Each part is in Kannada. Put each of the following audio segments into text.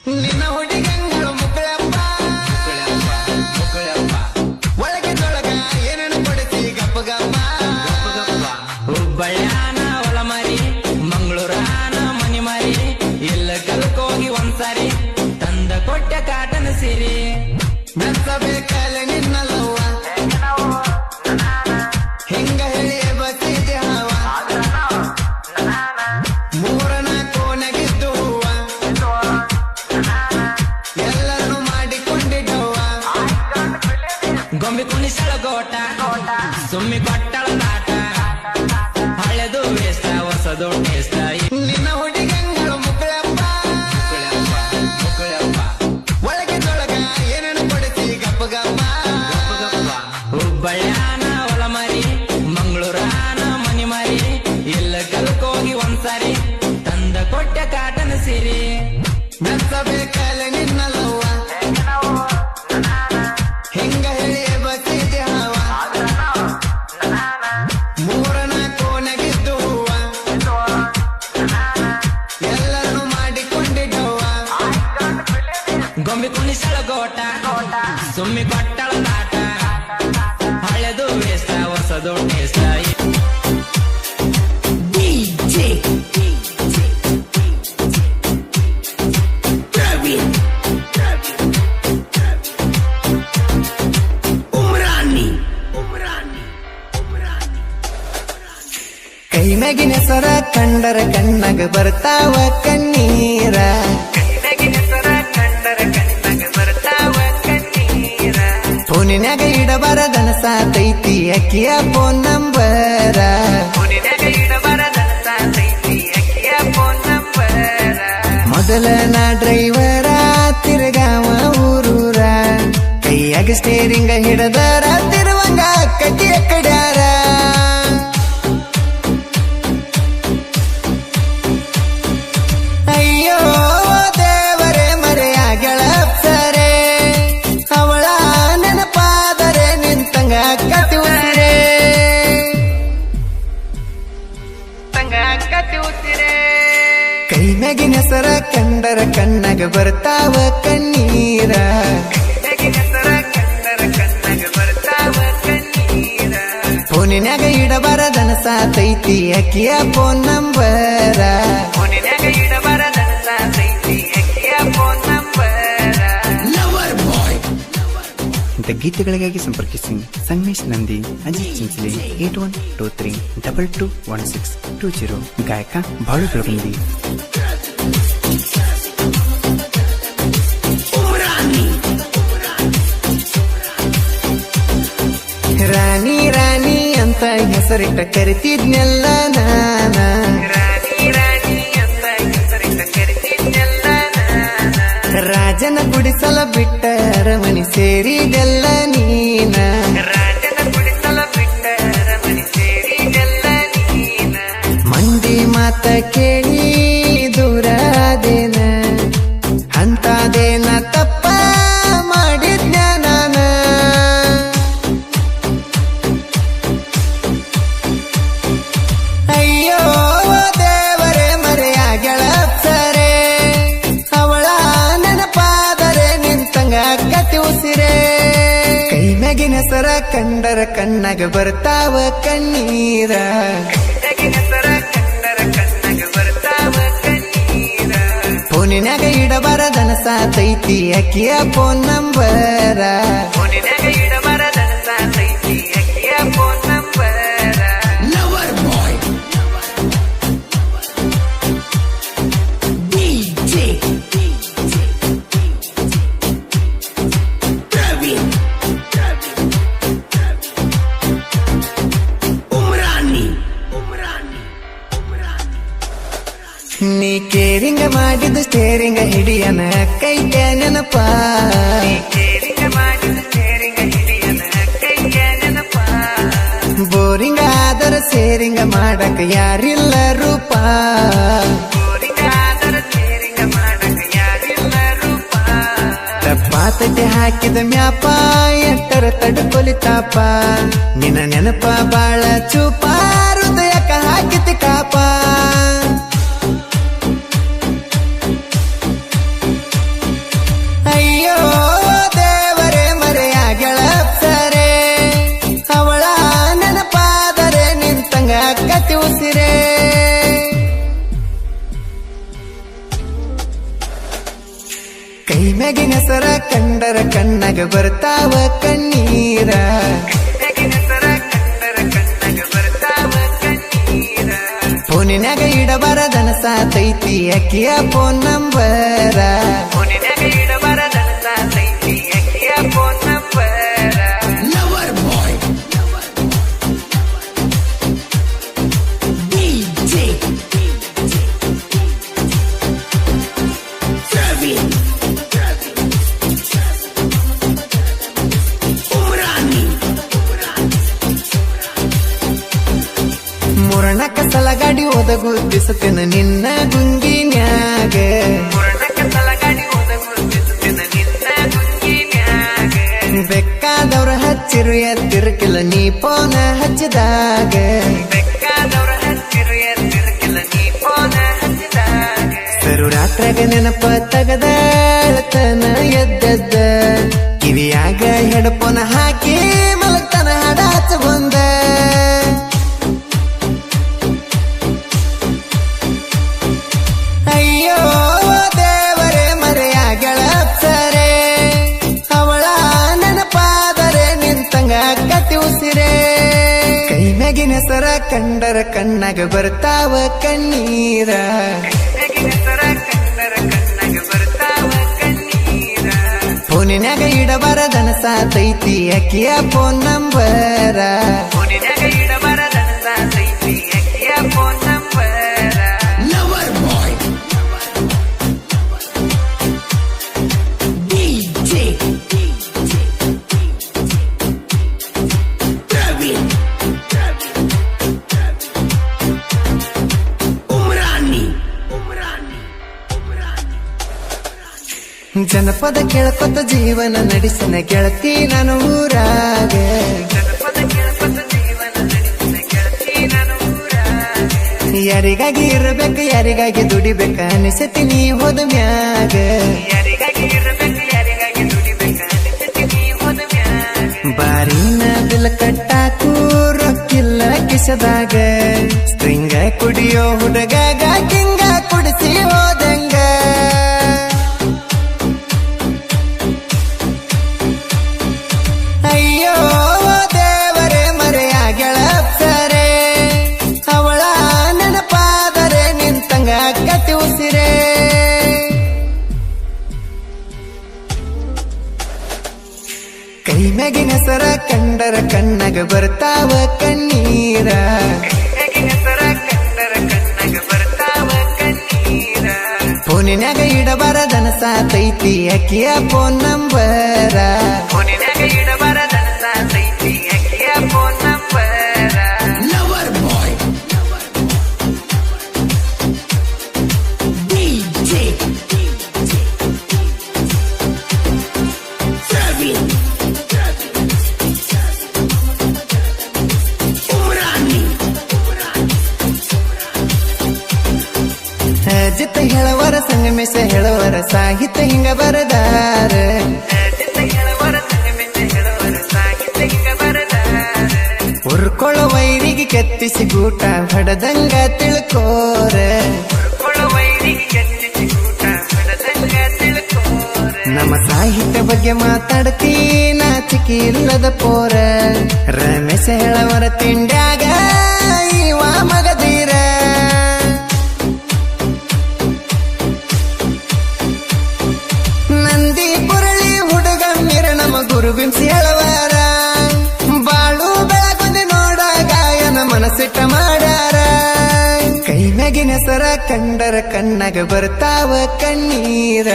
ನಿನ್ನ ಹುಡುಗಂಗಳು ಮುಕ್ಕಳಪ್ಪ ಒಳಗೆ ತೊಳಗ ಏನೇನು ಕೊಡಿಸಿ ಗಪ್ಪ ಗಪ್ಪ ಹುಬ್ಬಳ್ಯಾನ ಹೊಲ ಮರಿ ಮಂಗಳೂರಾನ ಮನಿ ಮರಿ ಎಲ್ಲ ಕಲ್ಕೋಗಿ ಒಂದ್ಸಾರಿ ತಂದ ಕೊಟ್ಟ ಕಾಟನ ಸಿರಿ ಮೆಚ್ಚಬೇಕಲ್ಲ ನಿನ್ನ ಲವ್ವ ಹಿಂಗ ಹೇಳಿ ಬಸಿದೆ ಹವ ಮೂರನ ಕೋನಗಿದ್ದು ಹೂವ ಎಲ್ಲರನ್ನು ಮಾಡಿಕೊಂಡಿದ್ದವ್ವ ಗೊಂಬೆ ಕುಣಿಸಳ ಗೋಟ ಸುಮ್ಮಿ ಕೊಟ್ಟಳ ನಾಟ ಹಳೆದು ವೇಸ್ತ ಹೊಸದು ಟೇಸ್ತ ನಿನ್ನ ಹುಡುಗಂಗಳು ಮುಕ್ಕಳಪ್ಪ ಒಳಗೆ ತೊಳಗ ಏನೇನು ಕೊಡಿಸಿ ಗಪ್ಪ ಗಪ್ಪ ಹುಬ್ಬಳ್ಯಾನ ಹೊಲ ಮರಿ ಮಂಗಳೂರಾನ ಮನಿ ಮರಿ ಎಲ್ಲ ಕಲ್ಕೋಗಿ ಒಂದ್ಸಾರಿ ತಂದ ಕೊಟ್ಟ ಕಾಟನ ಸಿರಿ ಮೆಚ್ಚಬೇಕಲ್ಲ ನಿನ್ನ ಲವ್ವ ಹಿಂಗ ಹೇಳಿ ಬಸಿದೆ ಹವ ಮೂರನ ಕೋನಗಿದ್ದು ಹೂವ ಎಲ್ಲರನ್ನು ಮಾಡಿಕೊಂಡಿದ್ದವ್ವ ಗೊಂಬೆ ಕುಣಿಸಳ ಗೋಟ ಸುಮ್ಮಿ ಕೊಟ್ಟಳ ನಾಟ ಹಳೆದು ವೇಸ್ತ ಹೊಸದು ಟೇಸ್ತ ಕೈ ಮ್ಯಾಗಿನ ಸರ ಕಂಡರ ಕಣ್ಣಗ ಬರ್ತಾವ ಕಣ್ಣೀರ ಫೋನಿನ್ಯಾಗ ಇಡಬಾರದನ ಸಾತೈತಿ ಅಕ್ಕಿಯ ಫೋನ್ ನಂಬರ ಮೊದಲ ನಾ ಡ್ರೈವರ ತಿರುಗಾವ ಊರೂರ ಕೈಯಾಗ ಸ್ಟೇರಿಂಗ ಹಿಡದರ ತಿರುವಂಗ ಕಟ್ಟಿಯ ಕಡ್ಯಾರ ಅಯ್ಯೋ ದೇವರೇ ಮರೆಯಾಗಳ ಸರೆ ಅವಳ ನೆನಪಾದರೆ ನಿಂತಂಗ ಕತಿ ಉಸಿರೇ ಕೈ ಮ್ಯಾಗಿನ ಸರ ಕಂಡರ ಕಣ್ಣಗ ಬರ್ತಾವ ಕಣ್ಣೀರ ಫೋನಿನ್ಯಾಗ ಇಡಬಾರದನ ಸಾತೈತಿ ಅಕ್ಕಿಯ ಫೋನ್ ನಂಬರ ಇಂಥ ಗೀತೆಗಳಿಗಾಗಿ ಸಂಪರ್ಕಿಸಿ ಸಂಗಮೇಶ್ ನಂದಿ ಅಜಿತ್ ಚಿಂಚಲಿ 8123221620 ಗಾಯಕ ಬಾಳು ಬೆಳಗುಂದಿ ರಾಣಿ ರಾಣಿ ಅಂತ ಹೆಸರಿಟ್ಟ ಕರಿತಿದ್ನೆಲ್ಲ ನಾನ ರಾಜನ ಗುಡಿಸಲ ಬಿಟ್ಟ ಅರಮನಿ ಸೇರಿದೆಲ್ಲ ನೀನ ಮಂದಿ ಮಾತ ಕೇಳಿ ದೂರಾದೇನ ಅಂತಾದೇನ ತಪ್ಪ ಮಾಡಿದ್ನ ನಾನ ಅಯ್ಯೋ ದೇವರೇ ಮರೆಯಾಗಳ ಸರೆ ಅವಳ ನೆನಪಾದರೆ ನಿಂತಂಗ ಕತಿ ಉಸಿರೇ ಕೈ ಮ್ಯಾಗಿನ ಸರ ಕಂಡರ ಕಣ್ಣಗ ಬರ್ತಾವ ಕಣ್ಣೀರ ಫೋನಿನ್ಯಾಗ ಇಡಬಾರದನ ಸಾತೈತಿ ಅಕ್ಕಿಯ ಫೋನ್ ನಂಬರ ನೀ ಕೇರಿಂಗ ಮಾಡಿದ ಸ್ಟೇರಿಂಗ ಹಿಡಿಯನ ಕೈಗೆ ನೆನಪ ಬೋರಿಂಗ ಆದರ ಸೇರಿಂಗ ಮಾಡಕ ಯಾರಿಲ್ಲ ರೂಪ ಪಾತಕ್ಕೆ ಹಾಕಿದ ಮ್ಯಾಪ ಎಟ್ಟರ ತಡ್ಕೊಲಿತಾಪ ನಿನ್ನ ನೆನಪ ಬಾಳ ಚೂಪ ಹೃದಯಕ್ಕ ಹಾಕಿತಿ ಕಾಪ ಕೈ ಮ್ಯಾಗಿನ ಸರ ಕಂಡರ ಕಣ್ಣಾಗ ಬರ್ತಾವ ಕಣ್ಣೀರ ಫೋನಿನಾಗ ಇಡಬಾರದನ ಸಾತೈತಿ ಅಕ್ಕಿಯ ಫೋನ್ ನಂಬರ ಮುರಣಕ ಸಲ ಗಾಡಿ ಒದಗುತ್ತಿಸುತ್ತೇನೆ ನಿನ್ನ ಗುಂಗಿನ್ಯಾಗ ಬೇಕಾದವ್ರ ಹಚ್ಚಿರು ಎತ್ತಿರ್ಕಿಲ್ಲ ನೀ ಫೋನ ಹಚ್ಚಿದಾಗ ಸರು ರಾತ್ರಾಗ ನೆನಪ ತಗದಳತನ ಎದ್ದದ್ದ ಕಿವಿಯಾಗ ಹೆಡ್ಫೋನ್ ಹಾಕಿ ಮಲಗ್ತನ ಹಾಡಾಚ ಬಂದ ಅಯ್ಯೋ ದೇವರೇ ಮರೆಯಾಗಳಪ್ಸರೆ ಅವಳ ನೆನಪಾದರೆ ನಿಂತಂಗ ಕತಿ ಉಸಿರೇ ಕೈ ಮ್ಯಾಗಿನ ಸರ ಕಂಡರ ಕಣ್ಣಾಗ ಬರ್ತಾವ ಕಣ್ಣೀರ ಫೋನಿನಾಗ ಇಡಬಾರದನ ಸಾತೈತಿ ಅಕ್ಕಿಯ ಫೋನ್ ನಂಬರ ಜನಪದ ಕೇಳ್ಕೊತ ಜೀವನ ನಡೆಸಿನ ಗೆಳತಿ ನಾನು ಊರಾಗ ಯಾರಿಗಾಗಿ ಇರಬೇಕು ಯಾರಿಗಾಗಿ ದುಡಿಬೇಕ ಅನಿಸತಿ ನೀ ಹೋದ ಮ್ಯಾಗ ಬಾರಿನ ಬಿಲ್ ಕಟ್ಟಾಕು ರೊಕ್ಕಿಲ್ಲ ಕಿಸದಾಗ ಸ್ಟ್ರಿಂಗ ಕುಡಿಯೋ ಹುಡುಗಾಗ ಕಿಂಗ ಕುಡಿಸಿ ಹೋದಂಗ ಅಯ್ಯೋ ದೇವರೇ ಮರೆಯಾಗಳಪ್ಸರೆ ಅವಳ ನೆನಪಾದರೆ ನಿಂತಂಗ ಕತಿ ಉಸಿರೇ ಕೈ ಮ್ಯಾಗಿನ ಸರ ಕಂಡರ ಕಣ್ಣಾಗ ಬರ್ತಾವ ಕಣ್ಣೀರ ಫೋನಿನಾಗ ಇಡಬಾರದನ ಸಾತೈತಿ ಅಕ್ಕಿಯ ಫೋನ್ ನಂಬರ ಜಿತ್ತ ಹೇಳವರ ಸಂಗಮೇಶ ಹೇಳವರ ಸಾಹಿತ್ಯ ಹಿಂಗ ಬರದಾರ ಉರ್ಕೊಳ್ಳೋ ವೈರಿಗೆ ಕತ್ತಿಸಿ ಗೂಟ ಹೊಡೆದಂಗ ತಿಳ್ಕೋರ ನಮ್ಮ ಸಾಹಿತ್ಯ ಬಗ್ಗೆ ಮಾತಾಡ್ತೀ ನಾಚಿಕೆ ಇಲ್ಲದ ಪೋರ ರಮೇಶ ಹೇಳವರ ತಿಂಡ್ಯಾಗ ಇವ ಮಗದೀರ ನಂದಿ ಪುರಳಿ ಹುಡುಗ ಮಿರ ನಮ್ಮ ಗುರು ಬಿಂಸಿ ಹೇಳವಾರ ಬಾಳು ಬೆಳಗುಂದಿ ನೋಡ ಗಾಯನ ಮನಸ್ಸಿಟ್ಟ ಮಾಡ್ಯಾರ ಕೈ ಮ್ಯಾಗಿನ ಸರ ಕಂಡರ ಕಣ್ಣಾಗ ಬರ್ತಾವ ಕಣ್ಣೀರ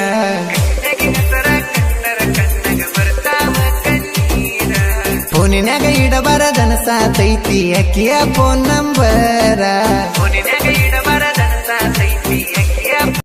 ಫೋನಿನಾಗ ಇಡಬಾರದನ ಸಾತೈತಿ ಅಕ್ಕಿಯ ಫೋನ್ ನಂಬರ